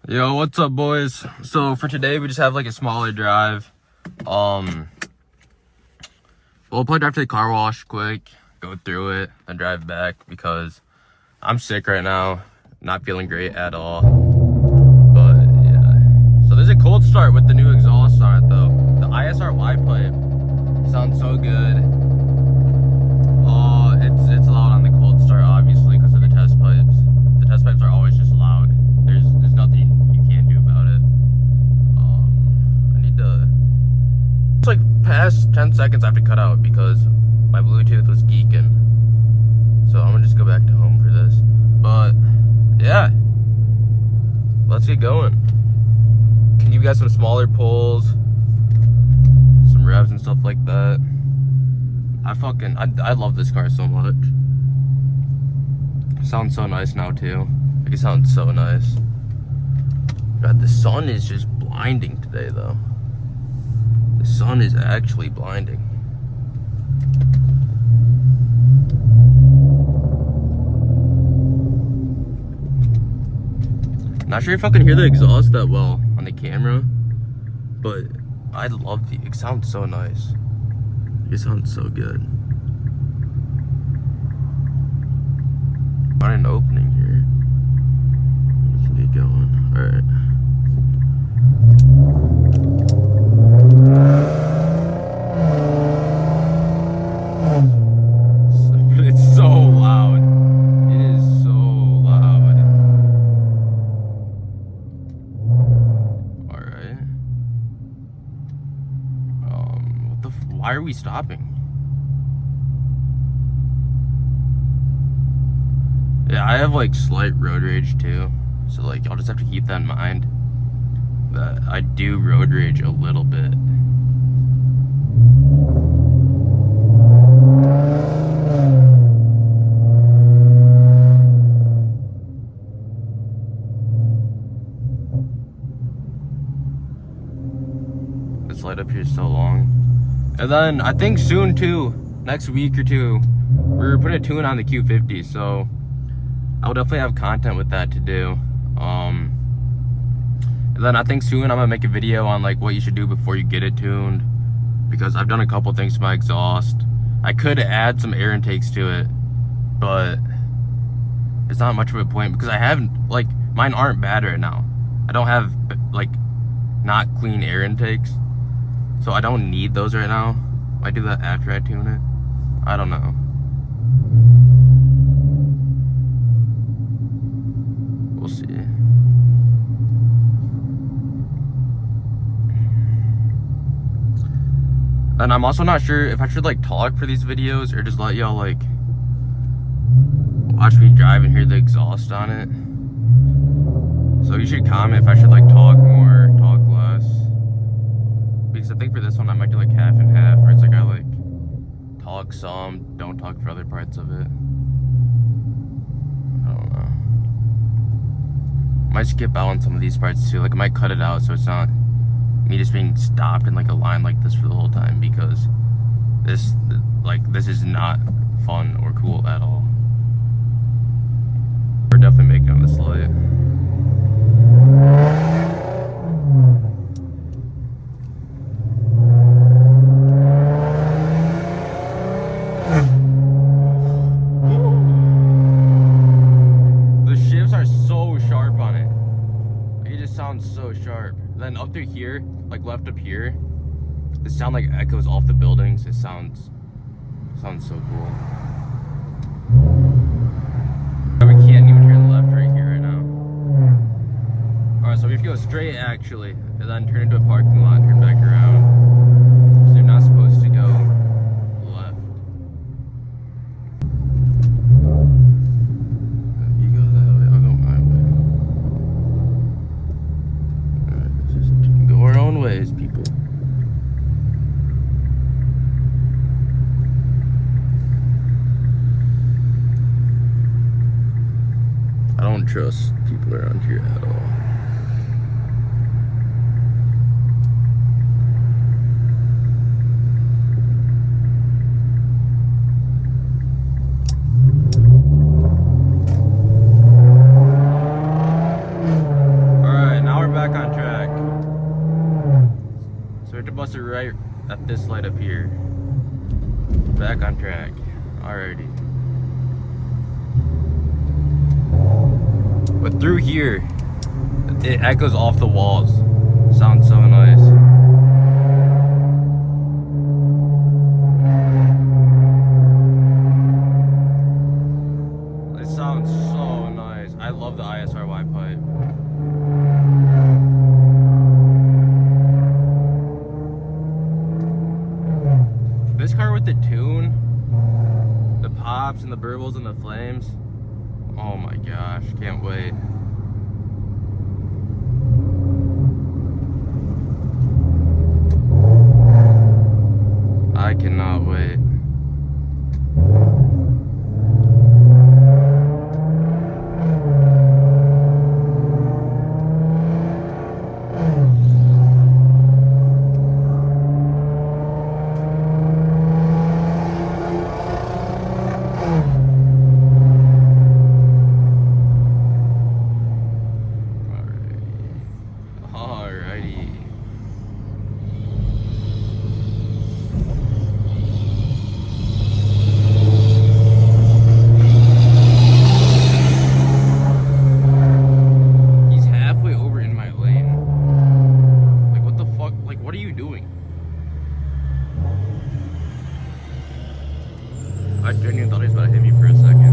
Yo, what's up, boys? So for today, we just have like a smaller drive. We'll probably drive to the car wash quick, go through it, then drive back because I'm sick right now, not feeling great at all. But yeah, so there's a cold start with the new exhaust on it though. The ISRY pipe sounds so good. It's loud on the cold start, obviously, because of the test pipes. The test pipes are always just loud. There's nothing you can do about it. I need to. It's like past 10 seconds I have to cut out because my Bluetooth was geeking. So I'm gonna just go back to home for this. But yeah, let's get going. Can you guys some smaller pulls, some revs and stuff like that? I love this car so much. It sounds so nice now too. Like it sounds so nice. God, the sun is just blinding today though. The sun is actually blinding. Not sure if I can hear the exhaust that well on the camera, but I love it sounds so nice. It sounds so good. Find an opening here. We can get going. Alright. It's so loud. It is so loud. Alright. Why are we stopping? Yeah, I have like slight road rage too. So like I'll just have to keep that in mind. That I do road rage a little bit. This light up here is so long. And then I think soon too, next week or two, we're putting a tune on the Q50, so I'll definitely have content with that to do. And then I think soon I'm gonna make a video on like what you should do before you get it tuned, because I've done a couple things to my exhaust. I could add some air intakes to it, but it's not much of a point because I haven't, like, mine aren't bad right now. I don't have like not clean air intakes, so I don't need those right now. I do that after I tune it. I don't know. We'll see. And I'm also not sure if I should like talk for these videos or just let y'all like watch me drive and hear the exhaust on it. So you should comment if I should like talk more, talk less. Because I think for this one I might do like half and half, where it's like I like talk some, don't talk for other parts of it. I don't know. Might skip out on some of these parts too. Like I might cut it out so it's not me just being stopped in like a line like this for the whole time, because this is not fun or cool at all. We're definitely making on this light. The shifts are so sharp on it. It just sounds so sharp. Then up through here, like left up here, the sound like echoes off the buildings. It sounds so cool. We can't even turn left right here right now. Alright, so we have to go straight actually, and then turn into a parking lot, turn back around. So you're not supposed to go left. You go that way, I'll go my way. Alright, just go our own ways, people. I don't trust people around here at all. Alright, lost it right at this light up here. Back on track. Alrighty. But through here, it echoes off the walls. Sounds so nice. It sounds so nice. I love the ISRY pipe. This car with the tune, the pops and the burbles and the flames. Oh my gosh, can't wait. I cannot wait. I genuinely thought he was about to hit me for a second.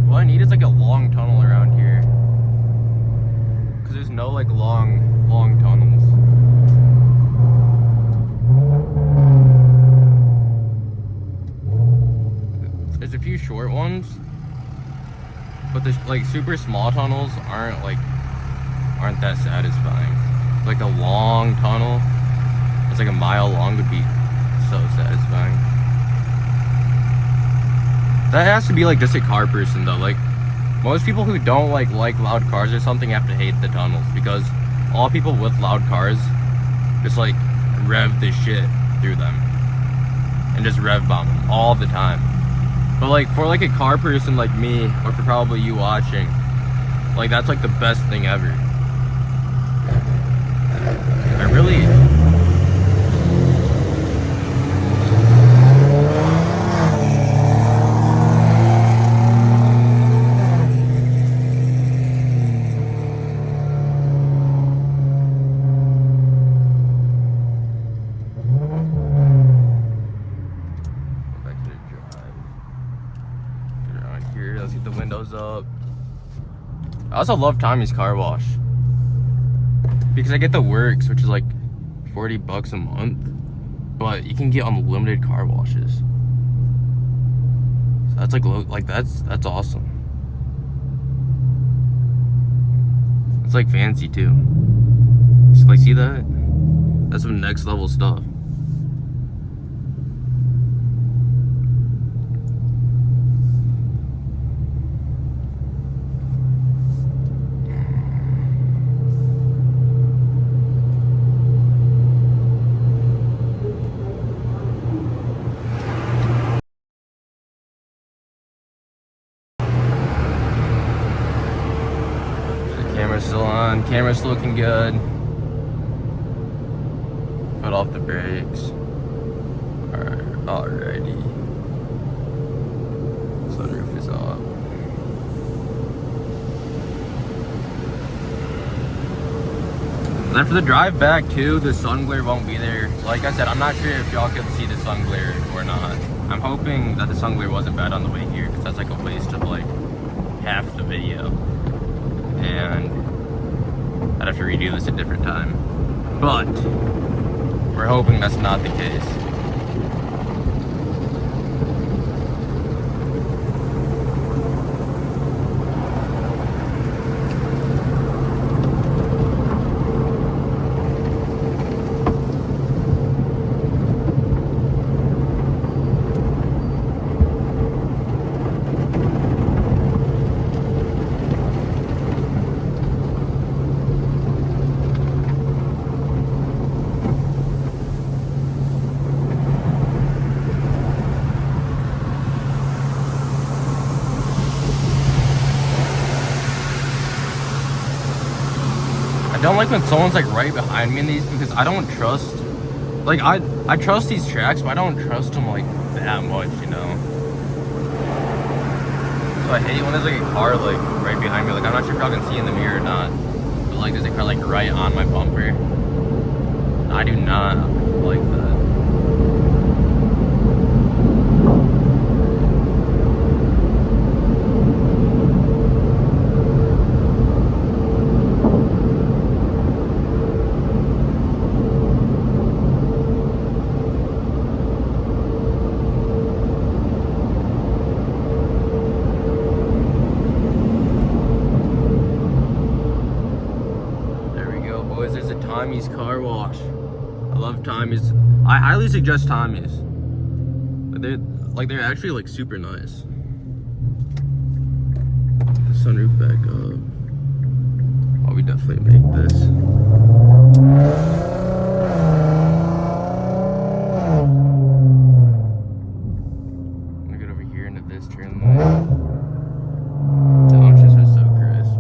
What I need is like a long tunnel around here, because there's no like long tunnels. There's a few short ones, but the like super small tunnels aren't that satisfying. Like a long tunnel, it's like a mile long, would be so satisfying. That has to be like just a car person though. Like most people who don't like loud cars or something have to hate the tunnels, because all people with loud cars just like rev the shit through them and just rev bomb them all the time. But like for like a car person like me, or for probably you watching, like that's like the best thing ever. I really let's get the windows up. I also love Tommy's car wash, because I get the works, which is like $40 a month, but you can get unlimited car washes. So that's like that's awesome. It's like fancy too. Just like, see that? That's some next level stuff. Camera's still on. Camera's looking good. Put off the brakes. Alrighty. Sunroof is up. And then for the drive back too, the sun glare won't be there. Like I said, I'm not sure if y'all can see the sun glare or not. I'm hoping that the sun glare wasn't bad on the way here, because that's like a waste of like half the video. And I'd have to redo this a different time, but we're hoping that's not the case. I don't like when someone's like right behind me in these because I don't trust. Like I trust these tracks, but I don't trust them like that much, you know. So I hate when there's like a car like right behind me. Like I'm not sure if y'all can see in the mirror or not, but like there's a car like right on my bumper. I do not like that. There's a Tommy's car wash. I love Tommy's. I highly suggest Tommy's. They're actually like super nice. The sunroof back up. Oh, we definitely make this. I'm gonna get over here into this turn lane. The options are so crisp.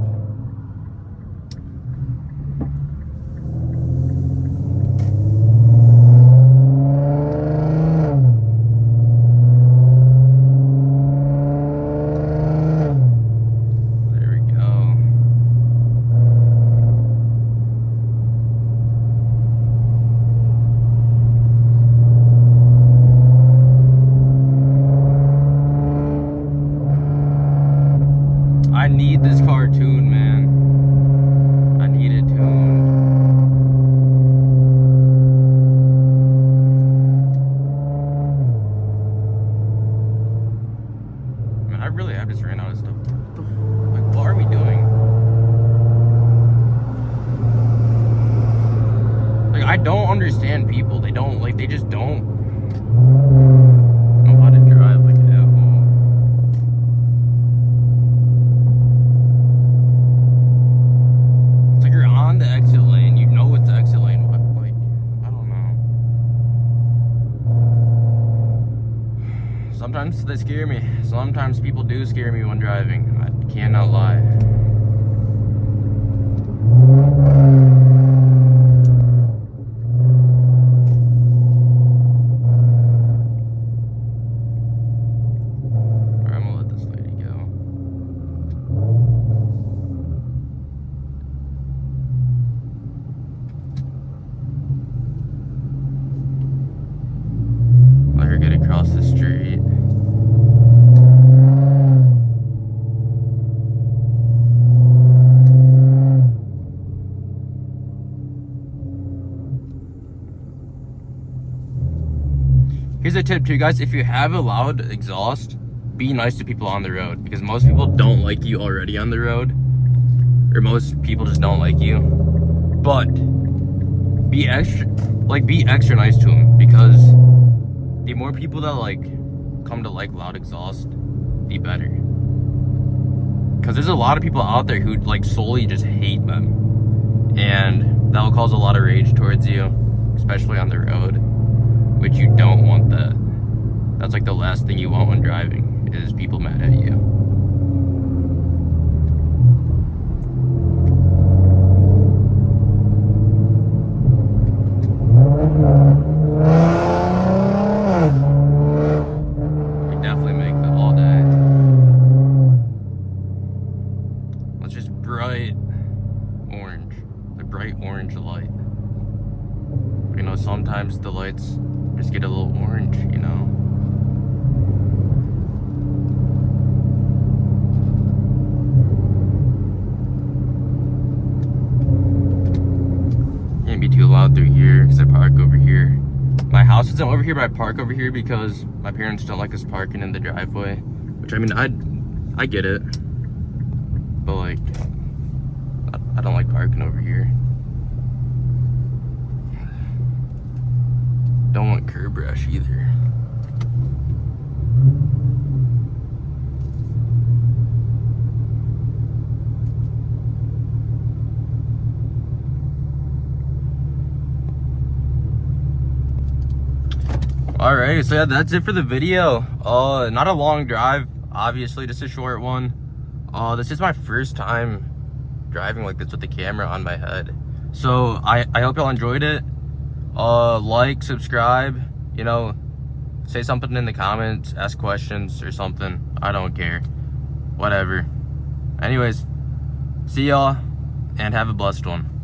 I need this car tuned, man. I need it tuned. Man, I really have just ran out of stuff. Like, what are we doing? Like, I don't understand people. They don't, like, they just don't know how to drive, like, at all. On the exit lane, you know it's the exit lane, but like, I don't know. Sometimes they scare me. Sometimes people do scare me when driving. I cannot lie. Alright, I'm gonna let this lady go. Let her get across the street. Here's a tip too, guys. If you have a loud exhaust, be nice to people on the road, because most people don't like you already on the road, or most people just don't like you. But be extra nice to them, because the more people that like come to like loud exhaust, the better. Because there's a lot of people out there who like solely just hate them, and that will cause a lot of rage towards you, especially on the road, which you don't want. That's like the last thing you want when driving, is people mad at you. We definitely make that all day. Let's just bright orange, the bright orange light. But, you know, sometimes the lights just get a little orange, you know. Can't be too loud through here because I park over here. My house isn't over here, but I park over here because my parents don't like us parking in the driveway. Which, I mean, I get it, but like, I don't like parking over here. Don't want curb rash either. Alright, so yeah, that's it for the video. Not a long drive, obviously, just a short one. This is my first time driving like this with the camera on my head. So I hope y'all enjoyed it. Like, subscribe, you know, say something in the comments, ask questions or something. I don't care. Whatever. Anyways, see y'all and have a blessed one.